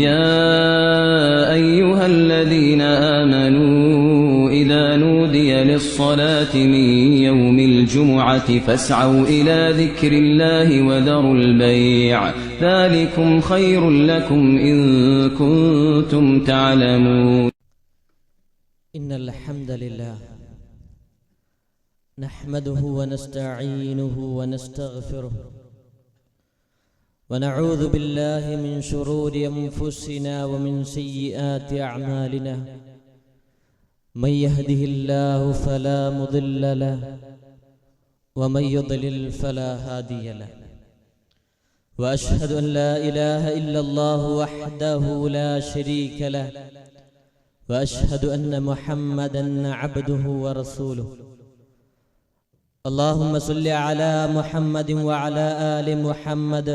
يا أيها الذين آمنوا إذا نودي للصلاة من يوم الجمعة فاسعوا إلى ذكر الله وذروا البيع ذلكم خير لكم إن كنتم تعلمون. إن الحمد لله نحمده ونستعينه ونستغفره ونعوذ بالله من شرور أنفسنا ومن سيئات أعمالنا. من يهده الله فلا مضل له ومن يضلل فلا هادي له. وأشهد أن لا إله إلا الله وحده لا شريك له وأشهد أن محمدا عبده ورسوله. اللهم صل على محمد وعلى آل محمد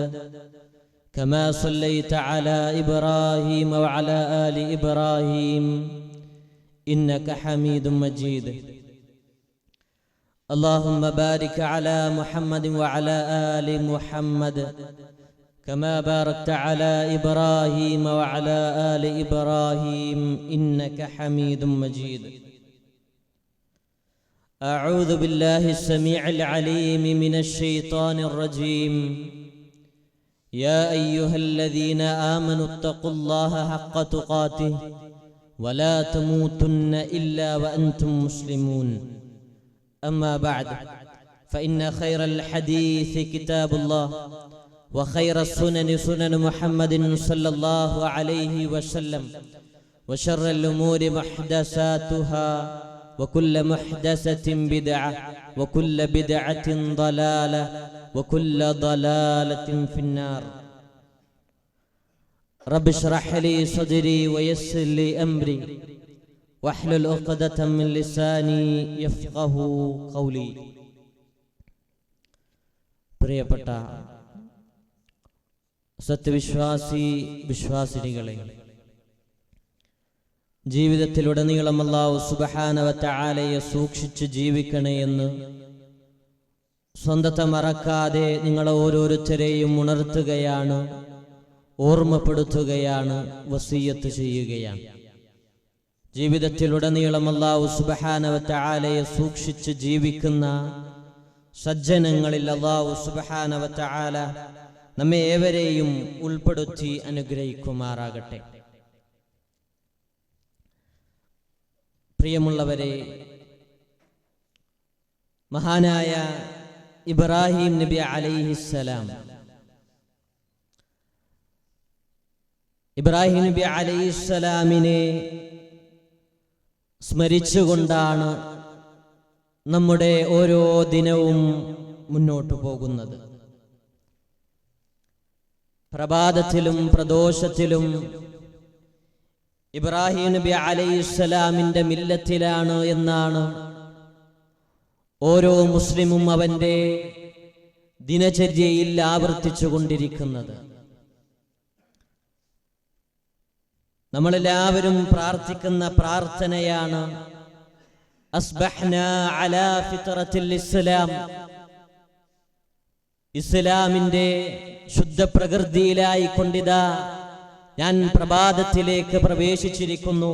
كما صليت على إبراهيم وعلى آل إبراهيم إنك حميد مجيد. اللهم بارك على محمد وعلى آل محمد كما باركت على إبراهيم وعلى آل إبراهيم إنك حميد مجيد. أعوذ بالله السميع العليم من الشيطان الرجيم. يا أيها الذين آمنوا اتقوا الله حق تقاته ولا تموتن إلا وأنتم مسلمون. أما بعد فإن خير الحديث كتاب الله وخير السنن سنن محمد صلى الله عليه وسلم وشر الأمور محدثاتها وكل محدثة بدعة وكل بدعة ضلالة وكل ضلالة في النار. رب اشرح لي صدري ويسر لي أمري واحلل عقدة من لساني يفقه قولي. പ്രിയപ്പെട്ട വിശ്വാസിനികളെ, ജീവിതത്തിലുടനീളം അല്ലാഹു സുബ്ഹാനഹു വ തആലയെ സൂക്ഷിച്ച് ജീവിക്കണേ എന്ന് സ്വന്തത്തെ മറക്കാതെ നിങ്ങളെ ഓരോരുത്തരെയും ഉണർത്തുകയാണ്, ഓർമ്മപ്പെടുത്തുകയാണ്, വസിയ്യത്ത് ചെയ്യുകയാണ്. ജീവിതത്തിലുടനീളം അല്ലാഹു സുബ്ഹാനഹു വ തആലയെ സൂക്ഷിച്ച് ജീവിക്കുന്ന സജ്ജനങ്ങളിൽ അല്ലാഹു സുബ്ഹാനഹു വ തആല നമ്മെ ഏവരെയും ഉൾപ്പെടുത്തി അനുഗ്രഹിക്കുമാറാകട്ടെ. പ്രിയമുള്ളവരെ, മഹാനായ ഇബ്രാഹിം നബി അലൈഹിസ്സലാം ഇബ്രാഹിം നബി അലൈഹിസ്സലാമിനെ സ്മരിച്ചുകൊണ്ടാണ് നമ്മുടെ ഓരോ ദിനവും മുന്നോട്ടു പോകുന്നത്. പ്രഭാതത്തിലും പ്രദോഷത്തിലും ഇബ്രാഹിം നബി അലൈഹിസ്സലാമിന്റെ മില്ലത്തിലാണ് എന്നാണ് ഓരോ മുസ്ലിമും അവന്റെ ദിനചര്യയിൽ ആവർത്തിച്ചു കൊണ്ടിരിക്കുന്നത്. നമ്മളെല്ലാവരും പ്രാർത്ഥിക്കുന്ന പ്രാർത്ഥനയാണ് അസ്ബഹ്നാ അലാ ഫിത്രത്തിൽ ഇസ്ലാം. ഇസ്ലാമിന്റെ ശുദ്ധ പ്രകൃതിയിലായി കൊണ്ടിതാ ഞാൻ പ്രഭാതത്തിലേക്ക് പ്രവേശിച്ചിരിക്കുന്നു.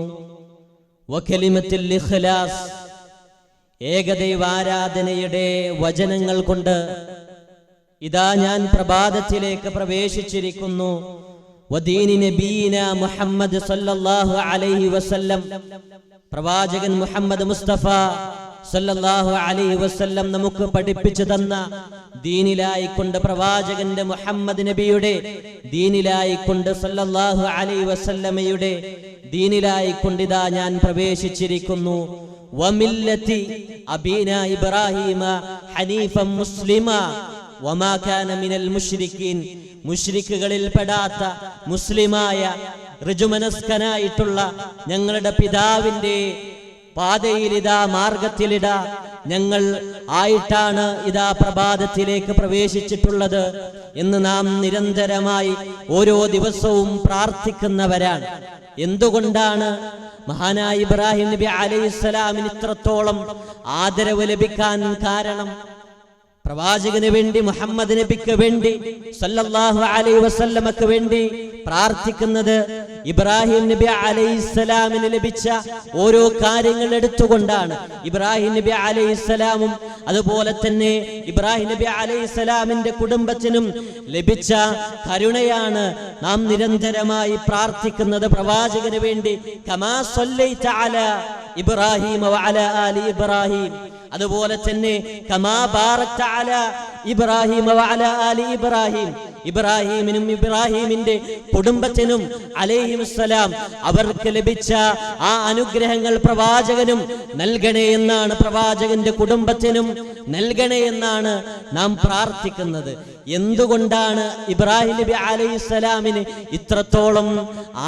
വകലിമത്തുൽ ഇഖ്ലാസ്, ഏകദൈവാരാധനയുടെ വചനങ്ങൾ കൊണ്ട് ഇതാ ഞാൻ പ്രഭാതത്തിലേക്ക് പ്രവേശിച്ചിരിക്കുന്നു. വദീനി നബീന മുഹമ്മദ് സല്ലല്ലാഹു അലൈഹി വസല്ലം, പ്രവാചകൻ മുഹമ്മദ് മുസ്തഫ സല്ലല്ലാഹു അലൈഹി വസല്ലം നമുക്ക് പഠിപ്പിച്ചു തന്ന ദീനിലായിക്കൊണ്ട്, പ്രവാചകന്റെ മുഹമ്മദ് നബിയുടെ ദീനിലായിക്കൊണ്ട്, സല്ലല്ലാഹു അലൈഹി വസല്ലമയുടെ ദീനിലായിക്കൊണ്ട് ഇതാ ഞാൻ പ്രവേശിച്ചിരിക്കുന്നു. വമില്ലത്തി അബീന ഇബ്രാഹിമ ഹനീഫൻ മുസ്ലിമ വമാ കാന മിനൽ മുശ്രിക്കീൻ, മുശ്രിക്കുകളിൽ പെടാത്ത മുസ്ലിമായ ഋജുമനസ്കനായിട്ടുള്ള ഞങ്ങളുടെ പിതാവിന്റെ പാതയിലിതാ, മാർഗത്തിലിതാ ഞങ്ങൾ ആയിട്ടാണ് ഇതാ പ്രഭാതത്തിലേക്ക് പ്രവേശിച്ചിട്ടുള്ളത് എന്ന് നാം നിരന്തരമായി ഓരോ ദിവസവും പ്രാർത്ഥിക്കുന്നവരാണ്. എന്തുകൊണ്ടാണ് മഹാനായ ഇബ്രാഹിം നബി അലൈഹിസ്സലാമിന് ഇത്രത്തോളം ആദരവ് ലഭിക്കാൻ കാരണം? പ്രവാചകന് വേണ്ടി, മുഹമ്മദ് നബിക്ക് വേണ്ടി, സല്ലല്ലാഹു അലൈഹി വസല്ലമക്ക് വേണ്ടി പ്രാർത്ഥിക്കുന്നത് ഇബ്രാഹിം നബി അലൈഹിസ്സലാമിന് ലഭിച്ച ഓരോ കാര്യങ്ങൾ എടുത്തുകൊണ്ടാണ്. ഇബ്രാഹിം നബി അലൈഹിസ്സലാമും അതുപോലെ തന്നെ ഇബ്രാഹിം നബി അലൈഹിസ്സലാമിന്റെ കുടുംബത്തിനും ലഭിച്ച കരുണയാണ് നാം നിരന്തരമായി പ്രാർത്ഥിക്കുന്നത് പ്രവാചകന് വേണ്ടി. കമാ സ്വല്ലൈത അലാ ഇബ്രാഹിം വഅലാ ആലി ഇബ്രാഹിം, അതുപോലെ തന്നെ കമാ ബാറക്ത അലാ ഇബ്രാഹിം വഅലാ ആലി ഇബ്രാഹിം, ഇബ്രാഹിമിനും ഇബ്രാഹിമിന്റെ കുടുംബത്തിനും അലൈഹിമുസ്സലാം അവർക്ക് ലഭിച്ച ആ അനുഗ്രഹങ്ങൾ പ്രവാചകനും നൽകണേ എന്നാണ്, പ്രവാചകന്റെ കുടുംബത്തിനും നൽകണേ എന്നാണ് നാം പ്രാർത്ഥിക്കുന്നത്. എന്തുകൊണ്ടാണ് ഇബ്രാഹിം നബി അലൈഹിസ്സലാമിന് ഇത്രത്തോളം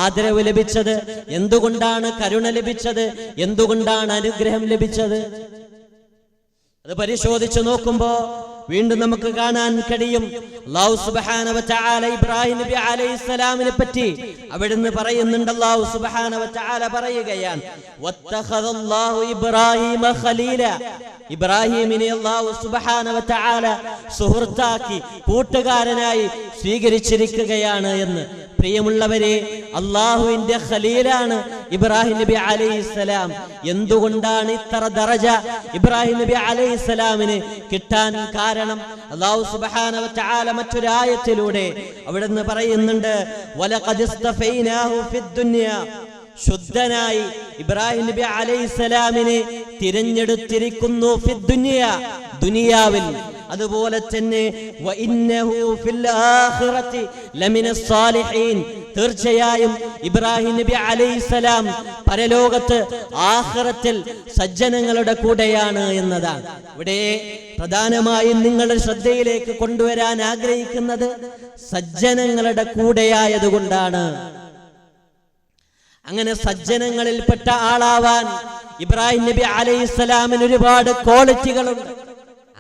ആദരവ് ലഭിച്ചത്? എന്തുകൊണ്ടാണ് കരുണ ലഭിച്ചത്? എന്തുകൊണ്ടാണ് അനുഗ്രഹം ലഭിച്ചത്? അത് പരിശോധിച്ചു നോക്കുമ്പോ വീണ്ടും നമുക്ക് കാണാൻ കഴിയും. അല്ലാഹു സുബ്ഹാനഹു വ തആല ഇബ്രാഹിം നബി അലൈഹിസ്സലാമിനെ പറ്റി അവിടുന്ന് പറയുന്നുണ്ട്. അല്ലാഹു സുബ്ഹാനഹു വ തആല പറയുകയാണ്, വത്തഖദല്ലാഹു ഇബ്രാഹിമ ഖലീല, ഇബ്രാഹിമിനെ അല്ലാഹു സുബ്ഹാനഹു വ തആല സുഹൃത്താക്കി കൂട്ടുകാരനായി സ്വീകരിച്ചിരിക്കുകയാണ് എന്ന്. പ്രിയമുള്ളവരെ, അല്ലാഹുവിന്റെ ഖലീലാണ് ഇബ്രാഹിം നബി അലൈഹിസ്സലാം. എന്തുകൊണ്ടാണ് ഇത്ര ദറജ ഇബ്രാഹിം നബി അലൈഹിസ്സലാമിന് കിട്ടാൻ കാരണം? അല്ലാഹു സുബ്ഹാനഹു വ തആല മറ്റൊരു ആയത്തിലൂടെ അവിടുന്ന് പറയുന്നുണ്ട്, വലഖദ് ഇസ്തഫൈനാഹു ഫിദ് ദുനിയ, ശുദ്ധനായി ഇബ്രാഹിം നബി അലൈഹിസ്സലാമിനെ തിരഞ്ഞെടുത്തിരിക്കുന്നു ഫിദ് ദുനിയ, ദുനിയാവിൽ. അതുപോലെ തന്നെ വഇന്നഹു ഫിൽ ആഖിറതി ലമിനസ് സാലിഹീൻ, തീർച്ചയായും ഇബ്രാഹിം നബി അലൈഹിസ്സലാം പരലോകത്ത് ആഖിറത്തിൽ സജ്ജനങ്ങളുടെ കൂടെയാണ് എന്നതാണ്. ഇവിടെ പ്രധാനമായും നിങ്ങളുടെ ശ്രദ്ധയിലേക്ക് കൊണ്ടുവരാൻ ആഗ്രഹിക്കുന്നത് സജ്ജനങ്ങളുടെ കൂടെയായതുകൊണ്ടാണ്. അങ്ങനെ സജ്ജനങ്ങളിൽപ്പെട്ട ആളാവാൻ ഇബ്രാഹിം നബി അലൈഹിസ്സലാമിന് ഒരുപാട് ക്വാളിറ്റികളുണ്ട്.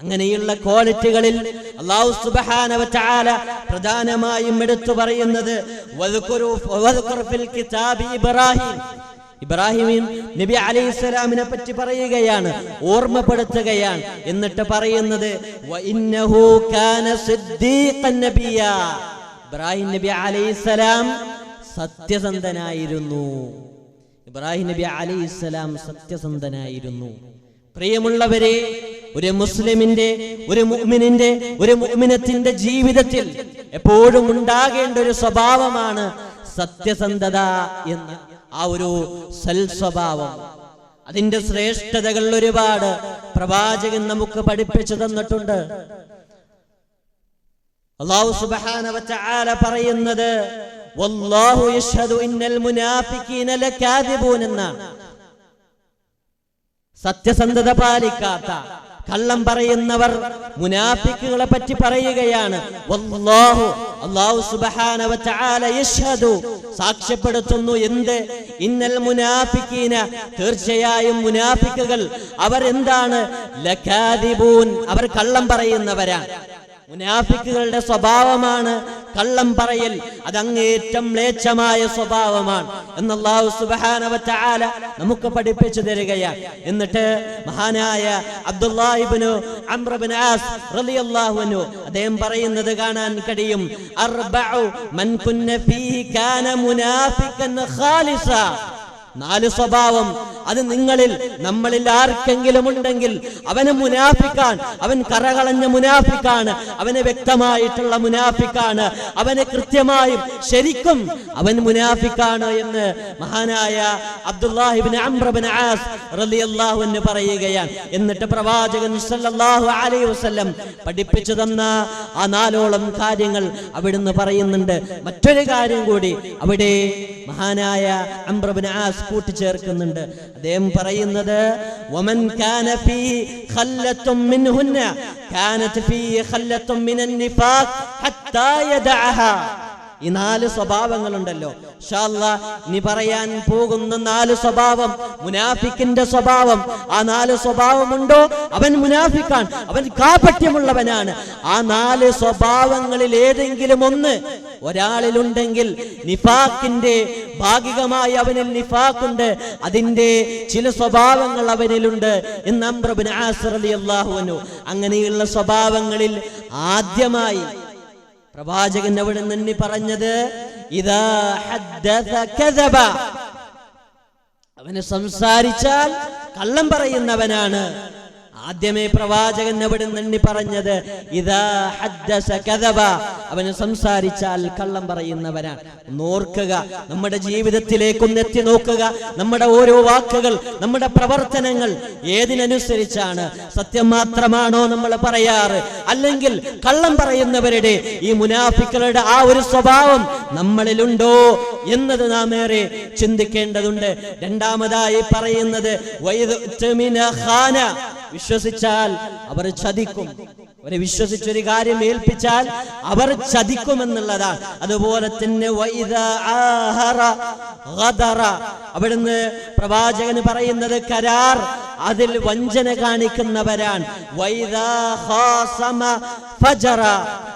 അങ്ങനെയുള്ള ക്വാളിറ്റികളിൽ അല്ലാഹു സുബ്ഹാനഹു വ തആല പ്രധാനമായും എടുത്തു പറയുന്നത് വദ്കുർ ഫിൽ കിതാബി ഇബ്രാഹിം, ഇബ്രാഹിം നബി അലൈഹിസ്സലാമിനെ പറ്റി പറയുകയാണ്, ഓർമ്മപ്പെടുത്തുകയാണ്. എന്നിട്ട് പറയുന്നത് വഇന്നഹു കാന സിദ്ദീഖൻ നബിയ, ഇബ്രാഹിം നബി അലൈഹിസ്സലാം സത്യസന്ധനായിരുന്നു. ഇബ്രാഹിം നബി അലൈഹിസ്സലാം സത്യസന്ധനായിരുന്നു. പ്രിയമുള്ളവരെ, ഒരു മുസ്ലിമിന്റെ, ഒരു മുഅ്മിനിന്റെ, ഒരു മുഅ്മിനത്തിന്റെ ജീവിതത്തിൽ എപ്പോഴും ഉണ്ടാകേണ്ട ഒരു സ്വഭാവമാണ് സത്യസന്ധത എന്ന ആ ഒരു സൽസ്വഭാവം. അതിന്റെ ശ്രേഷ്ഠതകൾ ഒരുപാട് പ്രവാചകൻ നമുക്ക് പഠിപ്പിച്ചു തന്നിട്ടുണ്ട്. അല്ലാഹു സുബ്ഹാനഹു വ തആല പറയുന്നത് വല്ലാഹു യശ്ഹദു ഇന്നൽ മുനാഫിഖീന ലകാദിബൂൻ എന്നാണ്. സത്യസന്ധത പാലിക്കാത്ത, കള്ളം പറയുന്നവർ, മുനാഫിക്കുകളെ പറ്റി പറയുകയാണ്. വല്ലാഹു, അല്ലാഹു സുബ്ഹാനഹു വ തആല യശ്ഹദു, സാക്ഷ്യപ്പെടുത്തുന്നു. എന്ത്? ഇന്നൽ മുനാഫിഖീന, തീർച്ചയായും മുനാഫിക്കുകൾ അവരെന്താണ്? ലകാദിബൂൻ, അവർ കള്ളം പറയുന്നവരാണ്. മുനാഫിക്കുകളുടെ സ്വഭാവമാണ് കള്ളം പറയൽ. അതങ്ങേറ്റം മ്ലേച്ഛമായ സ്വഭാവമാണ് എന്ന് അല്ലാഹു സുബ്ഹാനഹു വ തആല നമുക്ക് പഠിപ്പിച്ചു തരികയാണ്. എന്നിട്ട് മഹാനായ അബ്ദുല്ലാഹ് ഇബ്നു അംർ ഇബ്നു ആസ് റളിയല്ലാഹു അൻഹു അദ്ദേഹം പറയുന്നത് കാണാൻ കഴിയും, അർബഉ മൻ കുന്ന ഫീഹി കാന മുനാഫിഖൻ ഖാലിസ, 4 സ്വഭാവം അത് നമ്മളിൽ ആർക്കെങ്കിലും ഉണ്ടെങ്കിൽ അവന് മുനാഫിക്കാൻ, അവൻ കറകളഞ്ഞ മുനാഫിക്കാണ്, അവന് വ്യക്തമായിട്ടുള്ള മുനാഫിക്കാണ്, അവന് കൃത്യമായും ശരിക്കും അവൻ മുനാഫിക്കാണ് എന്ന് മഹാനായ അബ്ദുല്ലാഹ് ഇബ്നു അംർ ഇബ്നു ആസ് റളിയല്ലാഹു അൻഹു പറയുകയാണ്. എന്നിട്ട് പ്രവാചകൻ സല്ലല്ലാഹു അലൈഹി വസല്ലം പഠിപ്പിച്ചു തന്ന ആ 4ഓളം കാര്യങ്ങൾ അവിടുന്ന് പറയുന്നുണ്ട്. മറ്റൊരു കാര്യം കൂടി അവിടെ മഹാനായ അംർ ഇബ്നു ആസ് കൂട്ടിച്ചേർക്കുന്നുണ്ട്. അദ്ദേഹം പറയുന്നത് വമൻ കാന ഫീഹി ഖല്ലത്തും മിൻഹുന്ന കാനത് ഫീഹി ഖല്ലത്തും മിനൻ നിഫാഖ് ഹത്താ യദഅഹാ. ഈ 4 സ്വഭാവങ്ങളുണ്ടല്ലോ, ഇൻഷാ അല്ലാഹ് ഇനി പറയാൻ പോകുന്ന 4 സ്വഭാവം മുനാഫിക്കിന്റെ സ്വഭാവം. ആ 4 സ്വഭാവമുണ്ടോ അവൻ മുനാഫിക്കാണ്, അവൻ കാപട്യമുള്ളവനാണ്. ആ 4 സ്വഭാവങ്ങളിൽ ഏതെങ്കിലും ഒന്ന് ഒരാളിലുണ്ടെങ്കിൽ, നിഫാഖിന്റെ ഭാഗികമായി അവനിൽ നിഫാഖുണ്ട്, അതിന്റെ ചില സ്വഭാവങ്ങൾ അവനിലുണ്ട് എന്ന് അംർ ഇബ്നു ആസ് റളിയല്ലാഹു അൻഹു. അങ്ങനെയുള്ള സ്വഭാവങ്ങളിൽ ആദ്യമായി പ്രവാചകൻ അവിടെ നിന്ന് പറഞ്ഞത് ഇദാ ഹദ്ദസ കദബ, അവന് സംസാരിച്ചാൽ കള്ളം പറയുന്നവനാണ്. ആദ്യമേ പ്രവാചകൻ അവിടെ നിന്ന് പറഞ്ഞത് ഇദാ ഹദ്ദസ കദബ, അവന് സംസാരിച്ചാൽ കള്ളം പറയുന്നവനാണ്. നോർക്കുക, നമ്മുടെ ജീവിതത്തിലേക്കൊന്ന് എത്തി നോക്കുക. നമ്മുടെ ഓരോ വാക്കുകൾ, നമ്മുടെ പ്രവർത്തനങ്ങൾ ഏതിനനുസരിച്ചാണ്? സത്യം മാത്രമാണോ നമ്മൾ പറയാറ്? അല്ലെങ്കിൽ കള്ളം പറയുന്നവരുടെ, ഈ മുനാഫിക്കുകളുടെ ആ ഒരു സ്വഭാവം നമ്മളിലുണ്ടോ എന്നത് നാം ഏറെ ചിന്തിക്കേണ്ടതുണ്ട്. രണ്ടാമതായി പറയുന്നത് വിശ്വസിച്ചാൽ അവർ ചതിക്കും. അവരെ വിശ്വസിച്ചൊരു കാര്യം ഏൽപ്പിച്ചാൽ അവർ ചതിക്കുമെന്നുള്ളതാണ്. അതുപോലെ തന്നെ അവിടുന്ന് പ്രവാചകന് പറയുന്നത് കരാർ, അതിൽ വഞ്ചന കാണിക്കുന്നവരാണ്.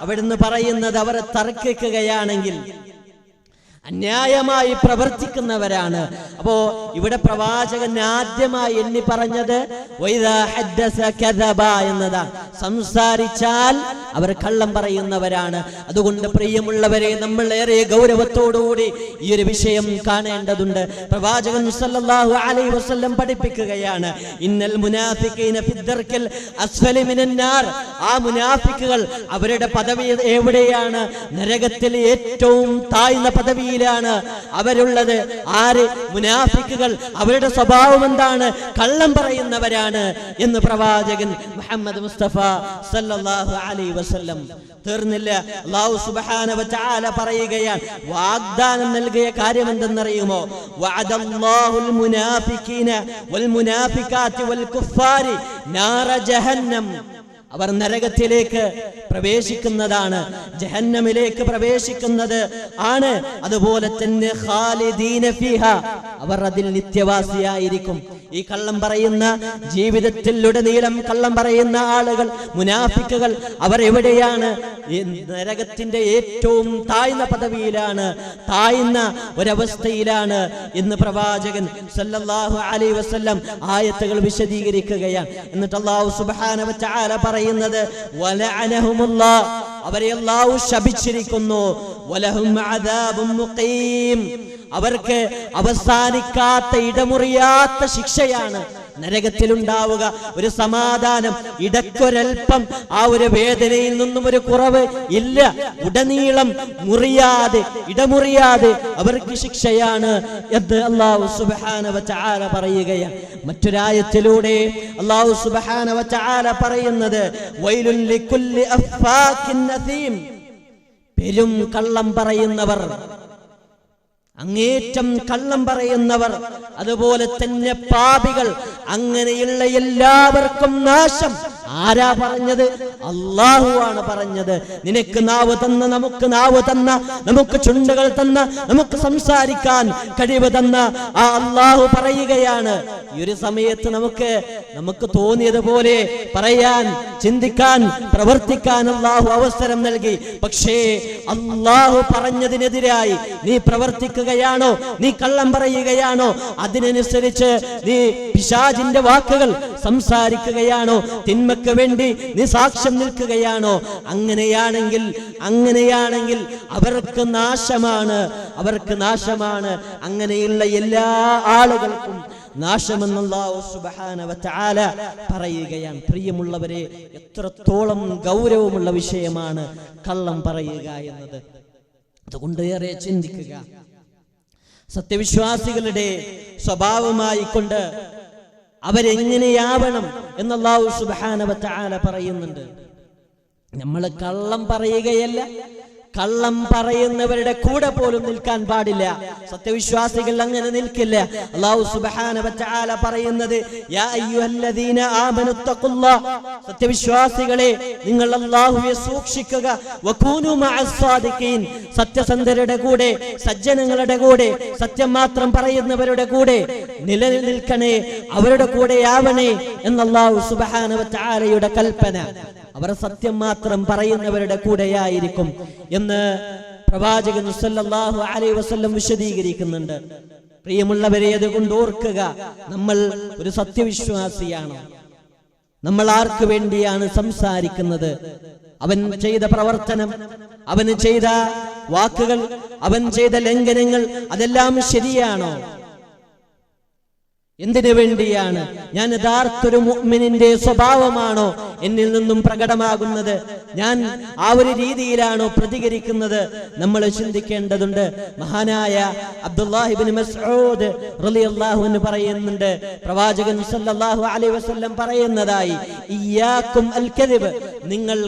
അവിടുന്ന് പറയുന്നത് അവർ തർക്കിക്കുകയാണെങ്കിൽ അന്യായമായി പ്രവർത്തിക്കുന്നവരാണ്. അപ്പോ ഇവിടെ പ്രവാചകൻ ആദ്യമായി എണ്ണി പറഞ്ഞത് എന്നതാണ്. സംസാരിച്ചാൽ അവർ കള്ളം പറയുന്നവരാണ്. അതുകൊണ്ട് പ്രിയമുള്ളവരെ, നമ്മൾ ഏറെ ഗൗരവത്തോടുകൂടി ഈ ഒരു വിഷയം കാണേണ്ടതുണ്ട്. പ്രവാചകൻ സല്ലല്ലാഹു അലൈഹി വസല്ലം പഠിപ്പിക്കുകയാണ്, ഇന്നൽ മുനാഫിഖീന ഫിദ്ദർക്കിൽ അസ്ഫലി മിനന്നാർ. ആ മുനാഫിക്കുകൾ അവരുടെ പദവി എവിടെയാണ്? നരകത്തിൽ ഏറ്റവും താഴ്ന്ന പദവിയിൽ അവരുള്ളത്. ആര്? മുനാഫിക്കുകൾ. അവരുടെ സ്വഭാവം എന്താണ്? കള്ളം പറയുന്നവരാണ് എന്ന് പ്രവാചകൻ മുഹമ്മദ് മുസ്തഫ സല്ലല്ലാഹു അലൈഹി വസല്ലം. തീർന്നില്ല, അല്ലാഹു സുബ്ഹാനഹു വ തആല പറയുകയാണ്, വാഗ്ദാനം നൽകിയ കാര്യം എന്തെന്നറിയുമോ? വഅദല്ലാഹുൽ മുനാഫിഖീന വൽ മുനാഫികാത്തി വൽ കുഫാരി നാറ ജഹന്നം. അവർ നരകത്തിലേക്ക് പ്രവേശിക്കുന്നതാണ്, ജഹന്നമിലേക്ക് പ്രവേശിക്കുന്നത് ആണ്. അതുപോലെ തന്നെ ഖാലിദീന ഫീഹ, അവർ അതിൽ നിത്യവാസിയായിരിക്കും. ഈ കള്ളം പറയുന്ന, ജീവിതത്തിലുടനീളം കള്ളം പറയുന്ന ആളുകൾ, മുനാഫിക്കുകൾ, അവർ എവിടെയാണ്? നരകത്തിന്റെ ഏറ്റവും താഴ്ന്ന പദവിയിലാണ്, താഴ്ന്ന ഒരവസ്ഥയിലാണ് എന്ന് പ്രവാചകൻ സല്ലല്ലാഹു അലൈഹി വസല്ലം ആയത്തുകൾ വിശദീകരിക്കുകയാണ്. എന്നിട്ട് അല്ലാഹു സുബ്ഹാനഹു വ തആല പറയുന്നത് വലഅനഹുമുല്ലാഹ്, അവരെ അല്ലാഹു ശപിച്ചിരിക്കുന്നു. വലഹും അദാബും മുഖീം, അവർക്ക് അവസാനിക്കാത്ത ഇടമുറിയാത്ത ശിക്ഷയാണ് നരകത്തിലുണ്ടാവുക. ഒരു സമാധാനം, ഇടക്കൊരൽപ്പം ആ ഒരു വേദനയിൽ നിന്നും ഒരു കുറവ് ഇല്ല. ഉടനീളം മുറിയാതെ, ഇടമുറിയാതെ അവർക്ക് ശിക്ഷയാണ് എന്ന് അല്ലാഹു സുബ്ഹാനഹു വ തആല പറയുകയാണ്. മറ്റൊരായത്തിലൂടെ അല്ലാഹു സുബ്ഹാനഹു വ തആല പറയുന്നത് വൈലുൽ ലികുല്ലി അഫാക്കിൻ നസീം, പെരും കള്ളം പറയുന്നവർ, അങ്ങേറ്റം കള്ളം പറയുന്നവർ, അതുപോലെ തന്നെ പാപികൾ, അങ്ങനെയുള്ള എല്ലാവർക്കും നാശം. ആരാ പറഞ്ഞത്? അല്ലാഹു ആണ് പറഞ്ഞത്. നിനക്ക് നാവ് തന്ന, നമുക്ക് നാവ് തന്ന, നമുക്ക് ചുണ്ടുകൾ തന്ന, നമുക്ക് സംസാരിക്കാൻ കഴിവ് തന്ന ആ അല്ലാഹു പറയുകയാണ്. ഈ ഒരു സമയത്ത് നമുക്ക് തോന്നിയതുപോലെ പറയാൻ, ചിന്തിക്കാൻ, പ്രവർത്തിക്കാൻ അല്ലാഹു അവസരം നൽകി. പക്ഷേ അല്ലാഹു പറഞ്ഞതിനെതിരായി നീ പ്രവർത്തിക്കുകയാണോ? നീ കള്ളം പറയുകയാണോ? അതിനനുസരിച്ച് നീ പിശാചിന്റെ വാക്കുകൾ സംസാരിക്കുകയാണോ? തിന്മ വേണ്ടി നീ സാക്ഷ്യം നിൽക്കുകയാണോ? അങ്ങനെയാണെങ്കിൽ അവർക്ക് നാശമാണ്, അവർക്ക് നാശമാണ്. അങ്ങനെയുള്ള എല്ലാ ആളുകൾക്കും നാശമെന്ന് അല്ലാഹു സുബ്ഹാനഹു വ തആല പറയുകയാണ്. പ്രിയമുള്ളവരെ, എത്രത്തോളം ഗൗരവമുള്ള വിഷയമാണ് കള്ളം പറയുക എന്നത്. അതുകൊണ്ട് ഏറെ ചിന്തിക്കുക. സത്യവിശ്വാസികളുടെ സ്വഭാവമായി കൊണ്ട് അവരെങ്ങനെയാവണം എന്ന് അല്ലാഹു സുബ്ഹാനഹു വ തആല പറയുന്നുണ്ട്. നമ്മൾ കള്ളം പറയുകയല്ല, കള്ളം പറയുന്നവരുടെ കൂടെ പോലും നിൽക്കാൻ പാടില്ല. സത്യവിശ്വാസികൾ അങ്ങനെ നിൽക്കില്ല. അല്ലാഹു സുബ്ഹാനഹു വ തആല പറയുന്നത് യാ അയ്യുഹല്ലദീന ആമനു തഖുല്ലാഹ്, സത്യവിശ്വാസികളെ നിങ്ങൾ അല്ലാഹുവെ സൂക്ഷിക്കുക. വകൂനു മഅസ്സാദിഖീൻ, സത്യസന്ധരുടെ കൂടെ, സജ്ജനങ്ങളുടെ കൂടെ, സത്യം മാത്രം പറയുന്നവരുടെ കൂടെ നിലനിൽക്കണേ, അവരുടെ കൂടെയാവണേ എന്ന് അല്ലാഹു സുബ്ഹാനഹു വ തആലയുടെ കൽപ്പന. അവർ സത്യം മാത്രം പറയുന്നവരുടെ കൂടെയായിരിക്കും എന്ന് പ്രവാചകൻ സല്ലല്ലാഹു അലൈഹി വസല്ലം വിശദീകരിക്കുന്നുണ്ട്. പ്രിയമുള്ളവരെ, അതുകൊണ്ട് ഓർക്കുക, നമ്മൾ ഒരു സത്യവിശ്വാസിയാണോ? നമ്മൾ ആർക്ക് വേണ്ടിയാണ് സംസാരിക്കുന്നത്? അവൻ ചെയ്ത പ്രവർത്തനം, അവന് ചെയ്ത വാക്കുകൾ, അവൻ ചെയ്ത ലംഘനങ്ങൾ, അതെല്ലാം ശരിയാണോ? എന്തിനു വേണ്ടിയാണ്? ഞാൻ യഥാർത്ഥൊരു മുഅ്മിനിന്റെ സ്വഭാവമാണോ എന്നിൽ നിന്നും പ്രകടമാകുന്നത്? ഞാൻ ആ ഒരു രീതിയിലാണോ പ്രതികരിക്കുന്നത്? നമ്മൾ ചിന്തിക്കേണ്ടതുണ്ട്. മഹാനായ അബ്ദുല്ലാഹി ഇബ്നു മസ്ഊദ് റളിയല്ലാഹു അൻഹു പറയുന്നുണ്ട്, പ്രവാചകൻ സല്ലല്ലാഹു അലൈഹി വസല്ലം പറയുന്നതായി, ഇയ്യാകും അൽ കദിബ്, നിങ്ങൾ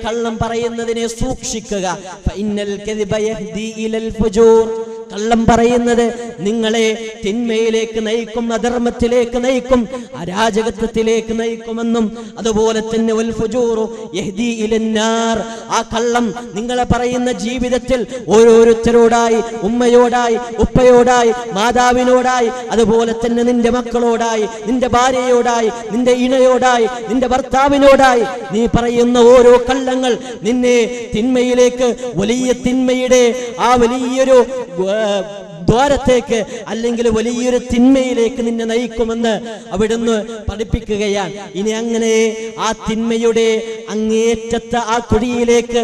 കള്ളം പറയുന്നതിനെ സൂക്ഷിക്കുക. ഫഇന്നൽ കദിബ യഹ്ദി ഇലൽ ഫുജൂർ, കള്ളം പറയുന്നത് നിങ്ങളെ തിന്മയിലേക്ക് നയിക്കും, അധർമ്മത്തിലേക്ക് നയിക്കും, അരാജകത്വത്തിലേക്ക് നയിക്കുമെന്നും അതുപോലെ തന്നെ വൽ ഫുജൂറു യഹ്ദി ഇലന്നാർ, ആ കള്ളം നിങ്ങളെ പറയുന്ന ജീവിതത്തിൽ ഓരോരുത്തരോടായി, ഉമ്മയോടായി, ഉപ്പയോടായി, മാതാവിനോടായി, അതുപോലെ തന്നെ നിന്റെ മക്കളോടായി, നിന്റെ ഭാര്യയോടായി, നിന്റെ ഇണയോടായി, നിന്റെ ഭർത്താവിനോടായി നീ പറയുന്ന ഓരോ കള്ളങ്ങൾ നിന്നെ തിന്മയിലേക്ക്, വലിയ തിന്മയുടെ ആ വലിയൊരു ദ്വാരത്തേക്ക്, അല്ലെങ്കിൽ വലിയൊരു തിന്മയിലേക്ക് നിന്നെ നയിക്കുമെന്ന് അവിടുന്ന് പഠിപ്പിക്കുകയാണ്. ഇനി അങ്ങനെ ആ തിന്മയുടെ അങ്ങേറ്റത്തെ ആ കുഴിയിലേക്ക്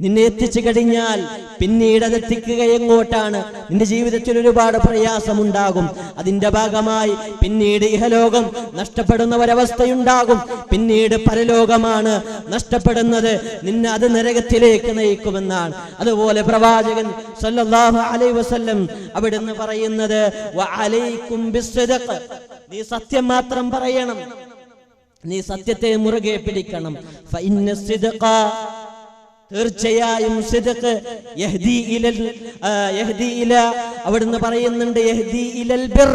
നിന്നെ എത്തിച്ചു കഴിഞ്ഞാൽ പിന്നീട് അതെത്തിക്കുക എങ്ങോട്ടാണ്? നിന്റെ ജീവിതത്തിൽ ഒരുപാട് പ്രയാസമുണ്ടാകും. അതിന്റെ ഭാഗമായി പിന്നീട് ഇഹലോകം നഷ്ടപ്പെടുന്ന ഒരവസ്ഥയുണ്ടാകും. പിന്നീട് പരലോകമാണ് നഷ്ടപ്പെടുന്നത്. നിന്നെ അത് നരകത്തിലേക്ക് നയിക്കുമെന്നാണ്. അതുപോലെ പ്രവാചകൻ സല്ലല്ലാഹു അലൈഹി വസല്ലം അവിടുന്ന് പറയുന്നത്, വഅലൈക്കും ബിസ്സദഖ, നീ സത്യം മാത്രം പറയണം, നീ സത്യത്തെ മുറുകെ പിടിക്കണം. ഫഇന്ന സിദ്ഖ, തീർച്ചയായും സിദ്ഖ് യഹ്ദി ഇല, അവിടുന്ന് പറയുന്നുണ്ട്, യഹ്ദി ഇലൽ ബിർ,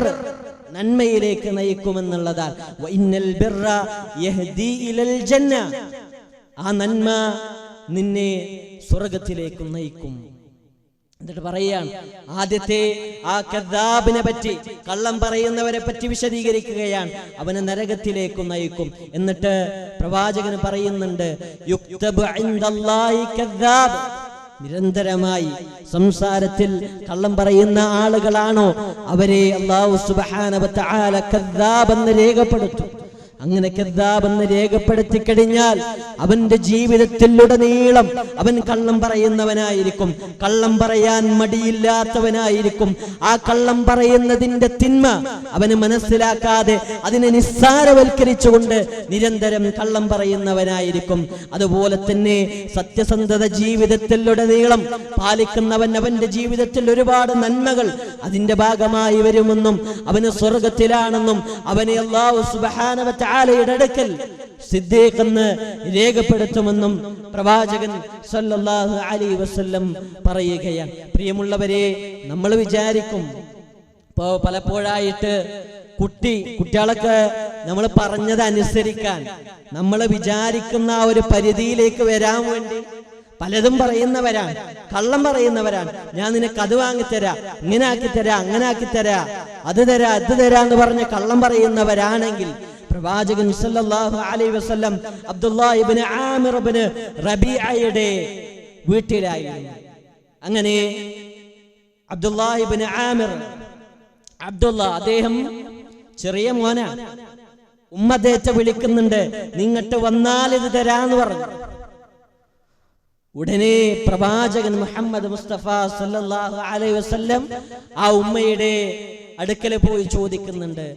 നന്മയിലേക്ക് നയിക്കുമെന്നുള്ളതാണ്. വഇന്നൽ ബിർറ യഹ്ദി ഇലൽ ജന്ന, ആ നന്മ നിന്നെ സ്വർഗ്ഗത്തിലേക്ക് നയിക്കും. എന്നിട്ട് പറയാണ്, ആദ്യത്തെ ആ കദ്ദാബിനെ പറ്റി, കള്ളം പറയുന്നവരെ പറ്റി വിശദീകരിക്കുകയാണ്. അവനെ നരകത്തിലേക്ക് നയിക്കും. എന്നിട്ട് പ്രവാചകൻ പറയുന്നുണ്ട്, യുക്തബു ഇൻദല്ലാഹി കദ്ദാബ്, നിരന്തരമായി സംസാരത്തിൽ കള്ളം പറയുന്ന ആളുകളാണോ അവരെ അല്ലാഹു സുബ്ഹാനഹു വ തആല കദ്ദാബ് എന്ന് രേഖപ്പെടുത്തും. അങ്ങനെ കദ്ദാബ് എന്ന് രേഖപ്പെടുത്തി കഴിഞ്ഞാൽ അവന്റെ ജീവിതത്തിലുടനീളം അവൻ കള്ളം പറയുന്നവനായിരിക്കും, കള്ളം പറയാൻ മടിയില്ലാത്തവനായിരിക്കും. ആ കള്ളം പറയുന്നതിന്റെ തിന്മ അവന് മനസ്സിലാക്കാതെ അതിനെ നിസ്സാരവൽക്കരിച്ചുകൊണ്ട് നിരന്തരം കള്ളം പറയുന്നവനായിരിക്കും. അതുപോലെ തന്നെ സത്യസന്ധത ജീവിതത്തിലുടനീളം പാലിക്കുന്നവൻ, അവന്റെ ജീവിതത്തിൽ ഒരുപാട് നന്മകൾ അതിന്റെ ഭാഗമായി വരുമെന്നും അവന് സ്വർഗത്തിലാണെന്നും അവനെ അല്ലാഹു സുബ്ഹാനഹു വ തആലയുടെ അടുക്കൽ സിദ്ദീഖ് എന്ന് രേഖപ്പെടുത്തുമെന്നും പ്രവാചകൻ സല്ലല്ലാഹു അലൈഹി വസല്ലം പറയുകയാണ്. പ്രിയമുള്ളവരെ, നമ്മൾ വിചാരിക്കും ഇപ്പോ പലപ്പോഴായിട്ട് കുട്ടികളൊക്കെ നമ്മൾ പറഞ്ഞത് അനുസരിക്കാൻ, നമ്മൾ വിചാരിക്കുന്ന ആ ഒരു പരിധിയിലേക്ക് വരാൻ വേണ്ടി പലതും പറയുന്നവരാണ്, കള്ളം പറയുന്നവരാണ്. ഞാൻ നിനക്ക് അത് വാങ്ങിത്തരാ, ഇങ്ങനെ ആക്കിത്തരാ, അങ്ങനെ ആക്കിത്തരാ, അത് തരാ, ഇത് തരാ എന്ന് പറഞ്ഞ് കള്ളം പറയുന്നവരാണെങ്കിൽ പ്രവാചകൻ സല്ലല്ലാഹു അലൈഹി വസല്ലം അബ്ദുല്ലാഹി ഇബ്നു ആമിർ ഇബ്നു റബീഅയുടെ വീട്ടിലായിരുന്നു. അങ്ങനെ അബ്ദുല്ലാഹി ഇബ്നു ആമിർ, അദ്ദേഹം ചെറിയ മോനാണ്. ഉമ്മ അദ്ദേഹത്തെ വിളിക്കുന്നുണ്ട്, നിങ്ങട്ട് വന്നാൽ ഇത് തരാന്ന് പറഞ്ഞു. ഉടനെ പ്രവാചകൻ മുഹമ്മദ് മുസ്തഫ സല്ലല്ലാഹു അലൈഹി വസല്ലം ആ ഉമ്മയുടെ അടുക്കൽ പോയി ചോദിക്കുന്നുണ്ട്,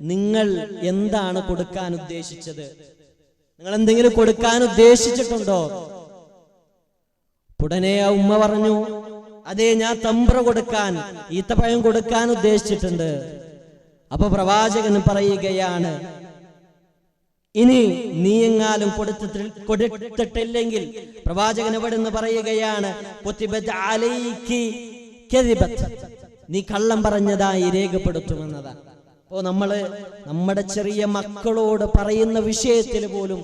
നിങ്ങൾ എന്താണ് കൊടുക്കാൻ ഉദ്ദേശിച്ചത്? നിങ്ങൾ എന്തെങ്കിലും കൊടുക്കാൻ ഉദ്ദേശിച്ചിട്ടുണ്ടോ? ഉടനെ ആ ഉമ്മ പറഞ്ഞു, അതെ, ഞാൻ തമ്പ്ര കൊടുക്കാൻ, ഈത്തപ്പഴം കൊടുക്കാൻ ഉദ്ദേശിച്ചിട്ടുണ്ട്. അപ്പൊ പ്രവാചകൻ പറയുകയാണ്, ഇനി നീ എങ്ങാലും കൊടുത്തിട്ടില്ലെങ്കിൽ പ്രവാചകൻ അവിടെ നിന്ന് പറയുകയാണ്, നീ കള്ളം പറഞ്ഞതായി രേഖപ്പെടുത്തുമെന്നതാണ്. അപ്പോ നമ്മുടെ ചെറിയ മക്കളോട് പറയുന്ന വിഷയത്തിൽ പോലും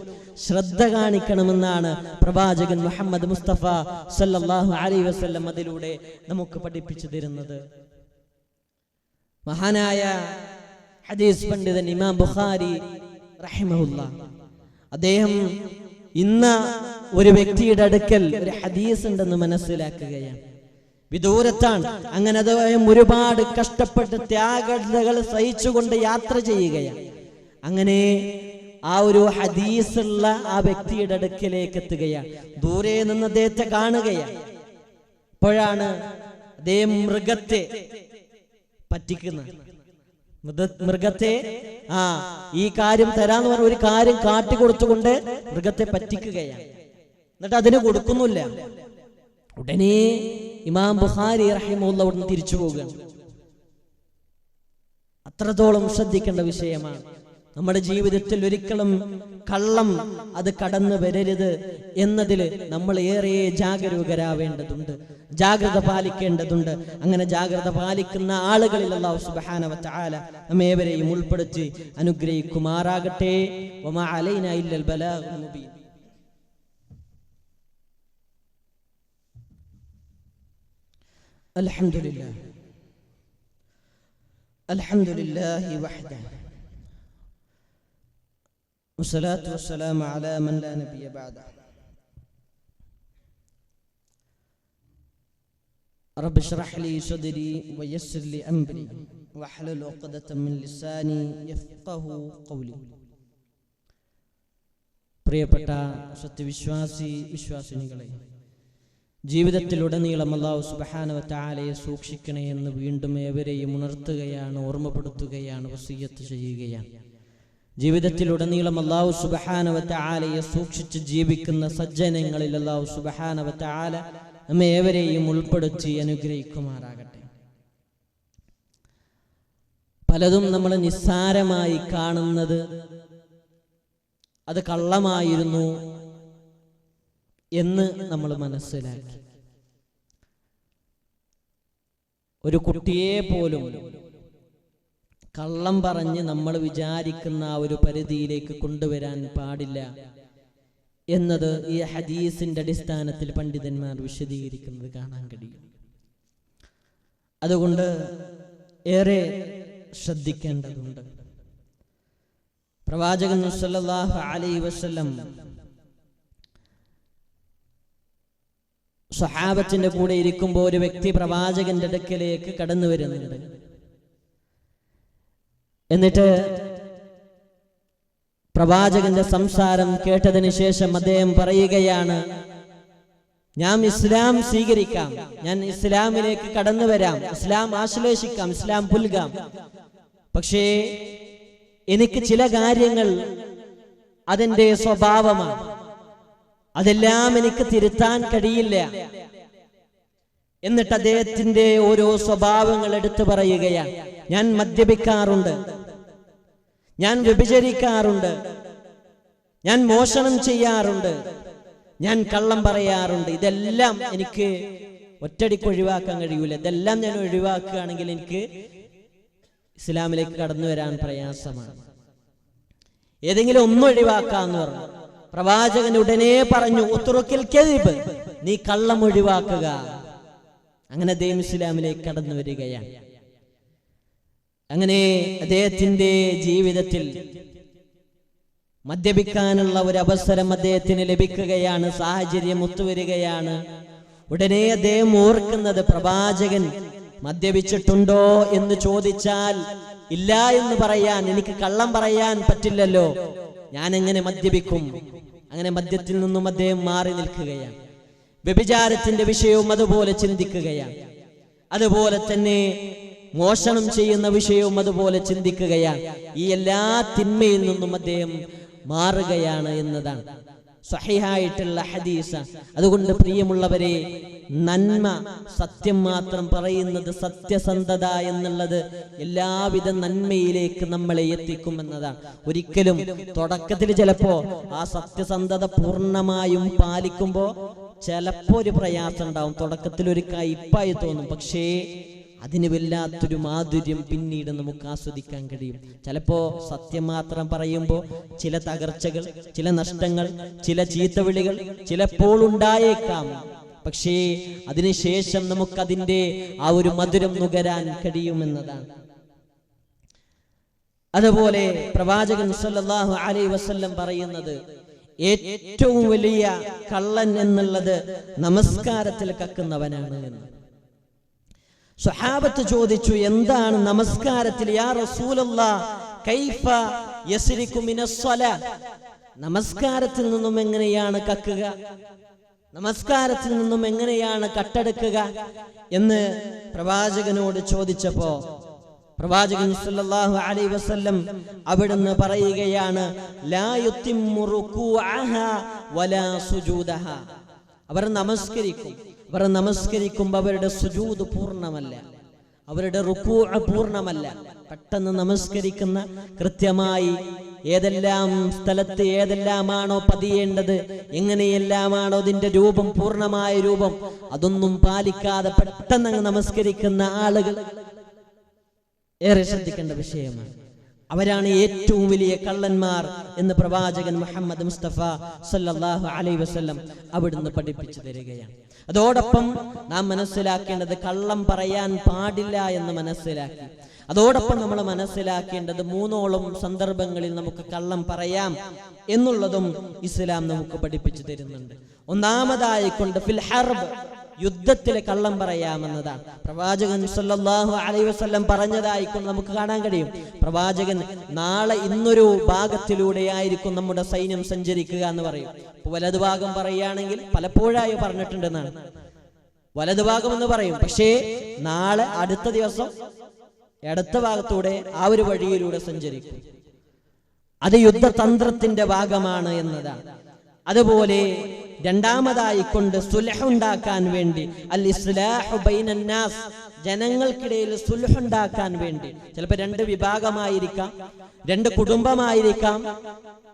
ശ്രദ്ധ കാണിക്കണമെന്നാണ് പ്രവാചകൻ മുഹമ്മദ് മുസ്തഫ സല്ലല്ലാഹു അലൈഹി വസല്ലം അതിലൂടെ നമുക്ക് പഠിപ്പിച്ചു തരുന്നത്. മഹാനായ ഹദീസ് പണ്ഡിതൻ ഇമാം ബുഖാരി റഹിമഹുല്ലാ, അദ്ദേഹം ഇന്ന് ഒരു വ്യക്തിയുടെ അടുക്കൽ ഒരു ഹദീസ് ഉണ്ടെന്ന് മനസ്സിലാക്കുകയാണ്. വിദൂരത്താണ്. അങ്ങനെ അദ്ദേഹം ഒരുപാട് കഷ്ടപ്പെട്ട് ത്യാഗങ്ങൾ സഹിച്ചുകൊണ്ട് യാത്ര ചെയ്യുകയാണ്. അങ്ങനെ ആ ഒരു ഹദീസുള്ള ആ വ്യക്തിയുടെ അടുക്കലേക്ക് എത്തുകയാണ്. ദൂരെ നിന്ന് അദ്ദേഹത്തെ കാണുകയാണ്. അപ്പോഴാണ് അദ്ദേഹം മൃഗത്തെ പറ്റിക്കുന്നത്. മൃഗത്തെ ഈ കാര്യം തരാന്ന് പറഞ്ഞ ഒരു കാര്യം കാട്ടിക്കൊടുത്തുകൊണ്ട് മൃഗത്തെ പറ്റിക്കുകയാണ്. എന്നിട്ട് അതിന് കൊടുക്കുന്നില്ല. ഉടനെ ഇമാം ബുഖാരി റഹിമഹുല്ലാഹ് അവിടുന്ന് തിരിച്ചു പോകുകയാണ്. അത്രത്തോളം ശ്രദ്ധിക്കേണ്ട വിഷയമാണ്. നമ്മുടെ ജീവിതത്തിൽ ഒരിക്കലും കള്ളം അത് കടന്നു വരരുത് എന്നതിൽ നമ്മൾ ഏറെ ജാഗരൂകരാവേണ്ടതുണ്ട്, ജാഗ്രത പാലിക്കേണ്ടതുണ്ട്. അങ്ങനെ ജാഗ്രത പാലിക്കുന്ന ആളുകളിൽ അല്ലാഹു സുബ്ഹാനഹു വ തആല നമ്മേവരെയും ഉൾപ്പെടുത്തി അനുഗ്രഹിക്കുമാറാകട്ടെ. വമാ അലൈനാ ഇല്ലൽ ബലാഗുൽ മുബീൻ. അൽഹംദുലില്ലാഹി വഹ്ദഹു والصلاة والسلام على من لا نبي بعده. رب اشرح لي صدري ويسر لي أمري واحلل عقدة من لساني يفقهوا قولي. പ്രിയപ്പെട്ട വിശ്വാസിനികളെ, ജീവിതത്തിലുടനീളം അല്ലാഹു സുബ്ഹാനഹു വ തആലയെ സൂക്ഷിക്കണേ എന്ന് വീണ്ടും ഏവരെയും ഉണർത്തുകയാണ്, ഓർമ്മപ്പെടുത്തുകയാണ്, വസിയ്യത്ത് ചെയ്യുകയാണ്. ജീവിതത്തിലുടനീളം അല്ലാഹു സുബ്ഹാനഹു വ തആലയെ സൂക്ഷിച്ച് ജീവിക്കുന്ന സജ്ജനങ്ങളിൽ അല്ലാഹു സുബ്ഹാനഹു വ തആല നമ്മെ ഏവരെയും ഉൾപ്പെടുത്തി അനുഗ്രഹിക്കുമാറാകട്ടെ. പലതും നമ്മൾ നിസ്സാരമായി കാണുന്നത് അത് കള്ളമായിരുന്നു എന്ന് നമ്മൾ മനസ്സിലാക്കി. ഒരു കുട്ടിയെ പോലും കള്ളം പറഞ്ഞ് നമ്മൾ വിചാരിക്കുന്ന ആ ഒരു പരിധിയിലേക്ക് കൊണ്ടുവരാൻ പാടില്ല എന്നത് ഈ ഹദീസിന്റെ അടിസ്ഥാനത്തിൽ പണ്ഡിതന്മാർ വിശദീകരിക്കുന്നത് കാണാൻ കഴിയും. അതുകൊണ്ട് ഏറെ ശ്രദ്ധിക്കേണ്ടതുണ്ട്. പ്രവാചകൻ സല്ലല്ലാഹു അലൈഹി വസല്ലം സ്വഹാബത്തിന്റെ കൂടെ ഇരിക്കുമ്പോൾ ഒരു വ്യക്തി പ്രവാചകന്റെ അടുക്കലേക്ക് കടന്നു വരുന്നുണ്ട്. എന്നിട്ട് പ്രവാചകന്റെ സംസാരം കേട്ടതിന് ശേഷം അദ്ദേഹം പറയുകയാണ്, ഞാൻ ഇസ്ലാം സ്വീകരിക്കാം, ഞാൻ ഇസ്ലാമിലേക്ക് കടന്നു വരാം, ഇസ്ലാം ആശ്ലേഷിക്കാം, ഇസ്ലാം പുൽകാം. പക്ഷേ എനിക്ക് ചില കാര്യങ്ങൾ അതിൻ്റെ സ്വഭാവമാണ്, അതെല്ലാം എനിക്ക് തിരുത്താൻ കഴിയില്ല. എന്നിട്ട് അദ്ദേഹത്തിന്റെ ഓരോ സ്വഭാവങ്ങൾ എടുത്തു പറയുകയാണ്. ഞാൻ മദ്യപിക്കാറുണ്ട്, ഞാൻ വ്യഭിചരിക്കാറുണ്ട്, ഞാൻ മോഷണം ചെയ്യാറുണ്ട്, ഞാൻ കള്ളം പറയാറുണ്ട്. ഇതെല്ലാം എനിക്ക് ഒറ്റടിക്ക് ഒഴിവാക്കാൻ കഴിയൂല. ഇതെല്ലാം ഞാൻ ഒഴിവാക്കുകയാണെങ്കിൽ എനിക്ക് ഇസ്ലാമിലേക്ക് കടന്നു വരാൻ പ്രയാസമാണ്. ഏതെങ്കിലും ഒന്നും ഒഴിവാക്കാന്ന് പറഞ്ഞു. പ്രവാചകൻ ഉടനെ പറഞ്ഞു, ഉത്റുക്കിൽ കദിബ്, നീ കള്ളം ഒഴിവാക്കുക. അങ്ങനെ അദ്ദേഹം ഇസ്ലാമിലേക്ക് കടന്നു വരികയാണ്. അങ്ങനെ അദ്ദേഹത്തിന്റെ ജീവിതത്തിൽ മദ്യപിക്കാനുള്ള ഒരു അവസരം അദ്ദേഹത്തിന് ലഭിക്കുകയാണ്, സാഹചര്യം ഒത്തുവരികയാണ്. ഉടനെ അദ്ദേഹം ഓർക്കുന്നത്, പ്രവാചകൻ മദ്യപിച്ചിട്ടുണ്ടോ എന്ന് ചോദിച്ചാൽ ഇല്ല എന്ന് പറയാൻ, എനിക്ക് കള്ളം പറയാൻ പറ്റില്ലല്ലോ, ഞാൻ എങ്ങനെ മദ്യപിക്കും? അങ്ങനെ മദ്യത്തിൽ നിന്നും അദ്ദേഹം മാറി നിൽക്കുകയാണ്. വ്യഭിചാരത്തിന്റെ വിഷയവും അതുപോലെ ചിന്തിക്കുകയാണ്. അതുപോലെ തന്നെ മോഷണം ചെയ്യുന്ന വിഷയവും അതുപോലെ ചിന്തിക്കുകയാണ്. ഈ എല്ലാ തിന്മയിൽ നിന്നും അദ്ദേഹം മാറുകയാണ് എന്നതാണ് സ്വഹീഹായിട്ടുള്ള ഹദീസ്. അതുകൊണ്ട് പ്രിയമുള്ളവരെ, നന്മ, സത്യം മാത്രം പറയുന്നത്, സത്യസന്ധത എന്നുള്ളത് എല്ലാവിധ നന്മയിലേക്ക് നമ്മളെ എത്തിക്കുമെന്നതാണ്. ഒരിക്കലും തുടക്കത്തിൽ ചിലപ്പോ ആ സത്യസന്ധത പൂർണ്ണമായും പാലിക്കുമ്പോ ചിലപ്പോ ഒരു പ്രയാസം ഉണ്ടാവും, തുടക്കത്തിൽ ഒരു കയ്പായി തോന്നും. പക്ഷേ അതിന് വല്ലാത്തൊരു മാധുര്യം പിന്നീട് നമുക്ക് ആസ്വദിക്കാൻ കഴിയും. ചിലപ്പോ സത്യം മാത്രം പറയുമ്പോൾ ചില തകർച്ചകൾ, ചില നഷ്ടങ്ങൾ, ചില ചീത്തവിളികൾ ചിലപ്പോൾ ഉണ്ടായേക്കാം. പക്ഷേ അതിനുശേഷം നമുക്കതിൻ്റെ ആ ഒരു മധുരം നുകരാൻ കഴിയുമെന്നതാണ്. അതുപോലെ പ്രവാചകൻ സല്ലല്ലാഹു അലൈഹി വസല്ലം പറയുന്നത്, ഏറ്റവും വലിയ കള്ളൻ എന്നുള്ളത് നമസ്കാരത്തിൽ കക്കുന്നവനാണ് എന്ന്. സ്വഹാബത്ത് ചോദിച്ചു, എന്താണ് നമസ്കാരത്തിൽ യാ റസൂലല്ലാഹ് കൈഫ യസ്രികു മിനസ്സലാ, നമസ്കാരത്തിൽ നിന്നും എങ്ങനെയാണ് കക്കുക, നമസ്കാരത്തിൽ നിന്നും എങ്ങനെയാണ് കട്ടെടുക്കുക എന്ന് പ്രവാചകനോട് ചോദിച്ചപ്പോ പ്രവാചകൻ സല്ലല്ലാഹു അലൈഹി വസല്ലം അവിടുന്ന് പറയുകയാണ്, ലാ യുത്തിമ്മു റുകൂഅഹാ വലാ സുജൂദഹാ, അവർ നമസ്കരിക്കുമ്പോൾ അവരുടെ സുജൂദ് പൂർണ്ണമല്ല, അവരുടെ റുകൂഅ പൂർണ്ണമല്ല. പെട്ടെന്ന് നമസ്കരിക്കുന്ന, കൃത്യമായി ഏതെല്ലാം സ്ഥലത്ത് ഏതെല്ലാമാണോ പതിയേണ്ടത്, എങ്ങനെയെല്ലാമാണോ അതിന്റെ രൂപം, പൂർണ്ണമായ രൂപം, അതൊന്നും പാലിക്കാതെ പെട്ടെന്ന് നമസ്കരിക്കുന്ന ആളുകൾ ഏറെ ശ്രദ്ധിക്കേണ്ട വിഷയമാണ്. അവരാണ് ഏറ്റവും വലിയ കള്ളന്മാർ എന്ന് പ്രവാചകൻ മുഹമ്മദ് മുസ്തഫ സല്ലല്ലാഹു അലൈഹി വസല്ലം അവിടുന്ന് പഠിപ്പിച്ചു തരികയാണ്. അതോടൊപ്പം നാം മനസ്സിലാക്കേണ്ടത് കള്ളം പറയാൻ പാടില്ല എന്ന് മനസ്സിലാക്കി. അതോടൊപ്പം നമ്മൾ മനസ്സിലാക്കേണ്ടത് 3ഓളം സന്ദർഭങ്ങളിൽ നമുക്ക് കള്ളം പറയാം എന്നുള്ളതും ഇസ്ലാം നമുക്ക് പഠിപ്പിച്ചു തരുന്നുണ്ട്. ഒന്നാമതായിക്കൊണ്ട് ഫിൽ ഹർബ്, യുദ്ധത്തിലെ കള്ളം പറയാമെന്നതാണ്. പ്രവാചകൻ സല്ലല്ലാഹു അലൈഹി വസല്ലം പറഞ്ഞതായിക്കൊണ്ട് നമുക്ക് കാണാൻ കഴിയും. പ്രവാചകൻ നാളെ ഇന്നൊരു ഭാഗത്തിലൂടെയായിരിക്കും നമ്മുടെ സൈന്യം സഞ്ചരിക്കുക എന്ന് പറയും. വലതുഭാഗം പറയുകയാണെങ്കിൽ പലപ്പോഴായി പറഞ്ഞിട്ടുണ്ടെന്നാണ്, വലതുഭാഗം എന്ന് പറയും. പക്ഷേ നാളെ അടുത്ത ദിവസം ഇടത്ത ഭാഗത്തൂടെ ആ ഒരു വഴിയിലൂടെ സഞ്ചരിക്കും. അത് യുദ്ധതന്ത്രത്തിന്റെ ഭാഗമാണ് എന്നതാണ്. അതുപോലെ രണ്ടാമതായിക്കൊണ്ട് സുൽഹ് ഉണ്ടാക്കാൻ വേണ്ടി, അൽ ഇസ്ലാഹു ബൈനൻ നാസ്, ജനങ്ങൾക്കിടയിൽ സുൽഹ് ഉണ്ടാക്കാൻ വേണ്ടി, ചിലപ്പോൾ 2 വിഭാഗമായിരിക്കാം, 2 കുടുംബമായിരിക്കാം,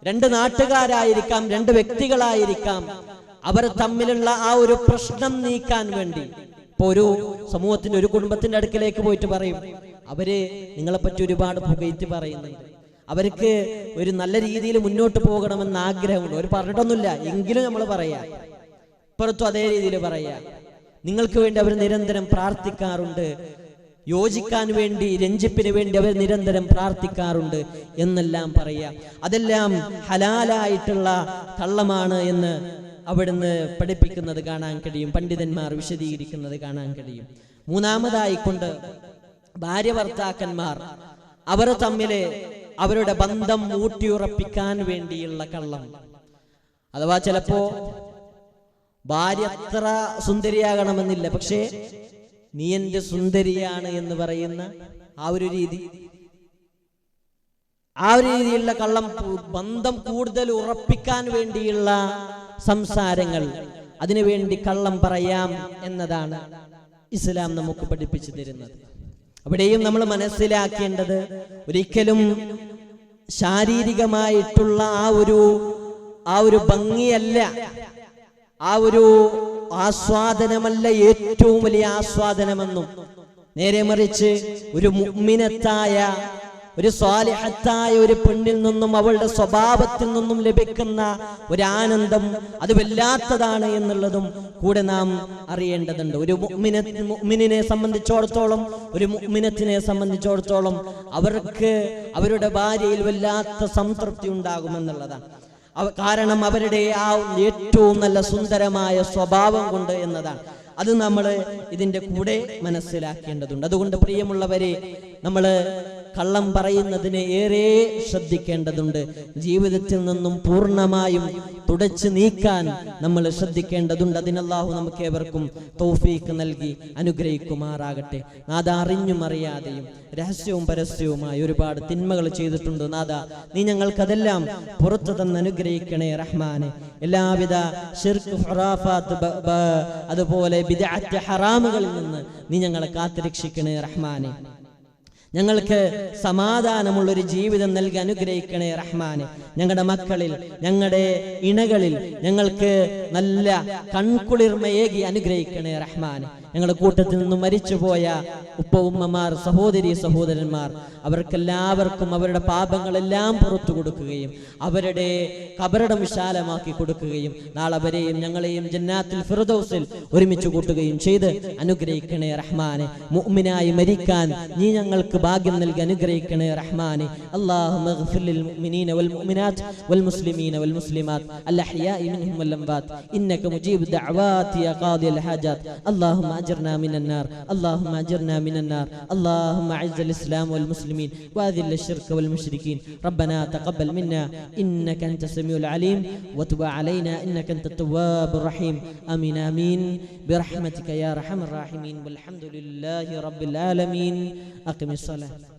2 നാട്ടുകാരായിരിക്കാം, 2 വ്യക്തികളായിരിക്കാം. അവർ തമ്മിലുള്ള ആ ഒരു പ്രശ്നം നീക്കാൻ വേണ്ടി, ഇപ്പൊ ഒരു സമൂഹത്തിന്റെ, ഒരു കുടുംബത്തിന്റെ അടുക്കിലേക്ക് പോയിട്ട് പറയും, അവര് നിങ്ങളെപ്പറ്റി ഒരുപാട് പുകഴ്ത്തി പറയുന്നുണ്ട്, അവർക്ക് ഒരു നല്ല രീതിയിൽ മുന്നോട്ട് പോകണമെന്ന് ആഗ്രഹമുണ്ട്, അവർ പറഞ്ഞിട്ടൊന്നുമില്ല എങ്കിലും നമ്മൾ പറയാ, ഇപ്പുറത്തും അതേ രീതിയിൽ പറയാ, നിങ്ങൾക്ക് വേണ്ടി അവർ നിരന്തരം പ്രാർത്ഥിക്കാറുണ്ട്, യോജിക്കാൻ വേണ്ടി, രഞ്ജിപ്പിന് വേണ്ടി അവർ നിരന്തരം പ്രാർത്ഥിക്കാറുണ്ട് എന്നെല്ലാം പറയാ. അതെല്ലാം ഹലാലായിട്ടുള്ള കള്ളമാണ് എന്ന് അവിടുന്ന് പഠിപ്പിക്കുന്നത് കാണാൻ കഴിയും, പണ്ഡിതന്മാർ വിശദീകരിക്കുന്നത് കാണാൻ കഴിയും. മൂന്നാമതായിക്കൊണ്ട് ഭാര്യ ഭർത്താക്കന്മാർ അവർ തമ്മില് അവരുടെ ബന്ധം ഊട്ടിയുറപ്പിക്കാൻ വേണ്ടിയുള്ള കള്ളം. അഥവാ ചിലപ്പോ ഭാര്യ അത്ര സുന്ദരിയാകണമെന്നില്ല, പക്ഷേ നീ എന്റെ സുന്ദരിയാണ് എന്ന് പറയുന്ന ആ ഒരു രീതിയിലുള്ള കള്ളം, ബന്ധം കൂടുതൽ ഉറപ്പിക്കാൻ വേണ്ടിയുള്ള സംസാരങ്ങൾ, അതിനുവേണ്ടി കള്ളം പറയാം എന്നതാണ് ഇസ്ലാം നമുക്ക് പഠിപ്പിച്ചു തരുന്നത്. അവിടെയും നമ്മൾ മനസ്സിലാക്കേണ്ടത് ഒരിക്കലും ശാരീരികമായിട്ടുള്ള ആ ഒരു ഭംഗിയല്ല, ആ ഒരു ആസ്വാദനമല്ല ഏറ്റവും വലിയ ആസ്വാദനമെന്നും, നേരെ മറിച്ച് ഒരു മുഅ്മിനത്തായ, ഒരു സ്വാലിഹത്തായ ഒരു പെണ്ണിൽ നിന്നും അവളുടെ സ്വഭാവത്തിൽ നിന്നും ലഭിക്കുന്ന ഒരു ആനന്ദം അത് വല്ലാത്തതാണ് എന്നുള്ളതും കൂടെ നാം അറിയേണ്ടതുണ്ട്. ഒരു മുഅ്മിനിനെ സംബന്ധിച്ചിടത്തോളം, ഒരു മുഅ്മിനത്തിനെ സംബന്ധിച്ചിടത്തോളം അവർക്ക് അവരുടെ ഭാര്യയിൽ വല്ലാത്ത സംതൃപ്തി ഉണ്ടാകുമെന്നുള്ളതാണ്. കാരണം അവരുടെ ആ ഏറ്റവും നല്ല സുന്ദരമായ സ്വഭാവം കൊണ്ട് എന്നതാണ്. അത് നമ്മൾ ഇതിന്റെ കൂടെ മനസ്സിലാക്കേണ്ടതുണ്ട്. അതുകൊണ്ട് പ്രിയമുള്ളവരെ, നമ്മൾ കള്ളം പറയുന്നതിനെ ഏറെ ശ്രദ്ധിക്കേണ്ടതുണ്ട്. ജീവിതത്തിൽ നിന്നും പൂർണ്ണമായും തുടച്ചു നീക്കാൻ നമ്മൾ ശ്രദ്ധിക്കേണ്ടതുണ്ട്. അതിന് അല്ലാഹു നമുക്ക് ഏവർക്കും തൗഫീഖ് നൽകി അനുഗ്രഹിക്കുമാറാകട്ടെ. നാഥ, അറിഞ്ഞും അറിയാതെയും രഹസ്യവും പരസ്യവുമായി ഒരുപാട് തിന്മകൾ ചെയ്തിട്ടുണ്ട്. നാഥ, നീ ഞങ്ങൾക്കതെല്ലാം പുറത്തു തന്ന് അനുഗ്രഹിക്കണേ റഹ്മാനെ. എല്ലാവിധ ശിർക്ക്, ഖുറാഫാത്ത്, അതുപോലെ ബിദ്അത്ത്, ഹറാമുകളിൽ നിന്ന് നീ ഞങ്ങളെ കാത്തുരക്ഷിക്കണേ റഹ്മാനെ. ഞങ്ങൾക്ക് സമാധാനമുള്ളൊരു ജീവിതം നൽകി അനുഗ്രഹിക്കണേ റഹ്മാനെ. ഞങ്ങളുടെ മക്കളിൽ, ഞങ്ങളുടെ ഇണകളിൽ ഞങ്ങൾക്ക് നല്ല കൺകുളിർമയേകി അനുഗ്രഹിക്കണേ റഹ്മാനെ. ഞങ്ങളുടെ കൂട്ടത്തിൽ നിന്നും മരിച്ചുപോയ ഉപ്പ ഉമ്മമാർ, സഹോദരി സഹോദരന്മാർ, അവർക്കെല്ലാവർക്കും അവരുടെ പാപങ്ങളെല്ലാം പുറത്തു കൊടുക്കുകയും അവരുടെ ഖബറിടം വിശാലമാക്കി കൊടുക്കുകയും നാളെ അവരെയും ഞങ്ങളെയും ജന്നാത്തുൽ ഫിർദൗസിൽ ഒരുമിച്ച് കൂട്ടുകയും ചെയ്ത് അനുഗ്രഹിക്കണേ റഹ്മാനെ. മുഅ്മിനായി മരിക്കാൻ നീ ഞങ്ങൾക്ക് ഭാഗ്യം നൽകി അനുഗ്രഹിക്കണേ റഹ്മാനെ. അല്ലാഹുമ്മ ഇഗ്ഫിർ ലിൽ മുഅ്മിനീന വൽ മുഅ്മിനാത്ത് വൽ മുസ്ലിമീന വൽ മുസ്ലിമാത്ത് അൽ അഹ്യാഇ മിൻഹും വൽ അംവാത്ത് ഇന്നക മുജീബു ദഅവാതി യാ ഖാദിയൽ ഹാജാത്ത്. اللهم أجرنا من النار، اللهم أجرنا من النار، اللهم أعز الإسلام والمسلمين وأذل الشرك والمشركين. ربنا تقبل منا إنك أنت السميع العليم وتب علينا إنك أنت التواب الرحيم. آمين آمين برحمتك يا أرحم الراحمين والحمد لله رب العالمين. أقم الصلاة.